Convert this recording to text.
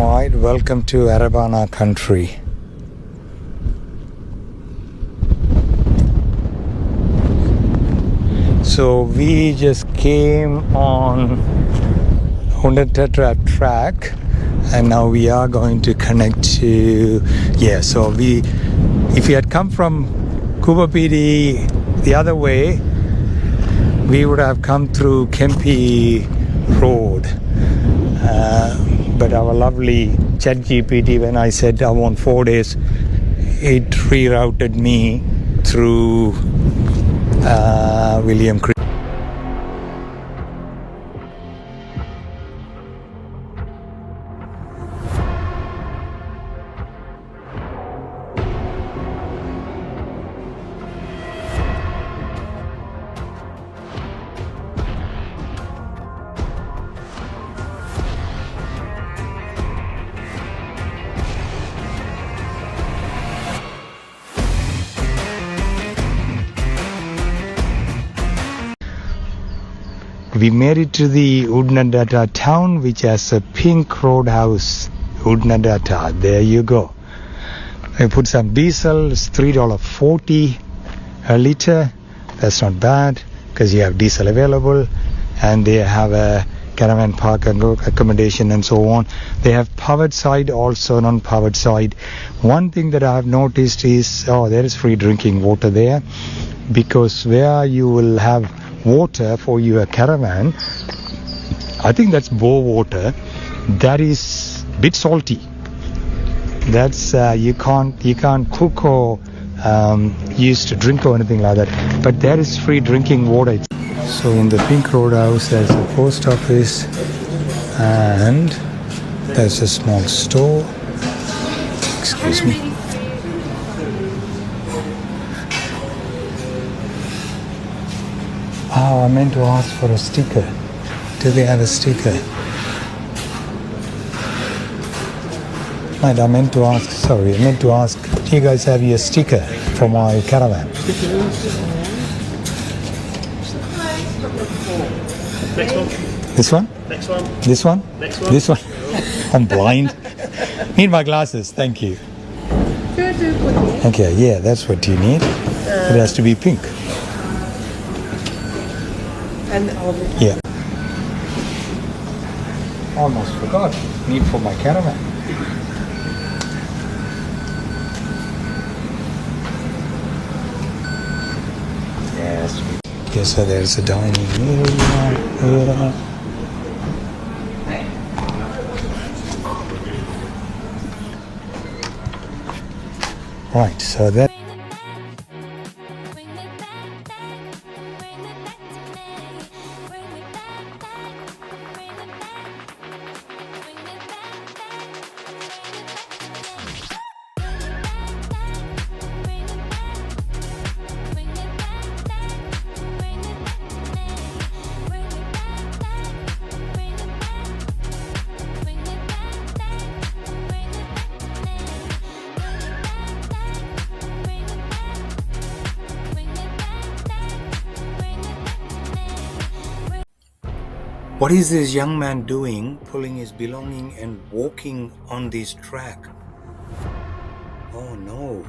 Alright, welcome to Arabana country. So we just came on Oodnadatta Track and now we are going to connect to, so if we had come from Kubapidi the other way, we would have come through Kempi Road. But our lovely ChatGPT, when I said I want 4 days, it rerouted me through William Creek. We made it to the Oodnadatta town, which has a Pink Roadhouse. Oodnadatta, there you go. I put some diesel, it's $3.40 a litre. That's not bad because you have diesel available, and they have a caravan park and accommodation and so on. They have powered side, also non-powered side. One thing that I have noticed is, there is free drinking water there, because where you will have water for your caravan, I think that's bore water, that is a bit salty. That's you can't cook or use to drink or anything like that, but there is free drinking water. So in the Pink Roadhouse there's a post office and there's a small store. Excuse me. Oh, I meant to ask for a sticker. Do they have a sticker? Right, I meant to ask, do you guys have your sticker for my caravan? Next one. This one? Next one. This one? Next one. This one? I'm blind. Need my glasses, thank you. Okay, yeah, that's what you need. It has to be pink. And yeah. Almost forgot. Need for my caravan. Yes. Okay, so there's a dining area. Right, so that. What is this young man doing, pulling his belonging and walking on this track? Oh no,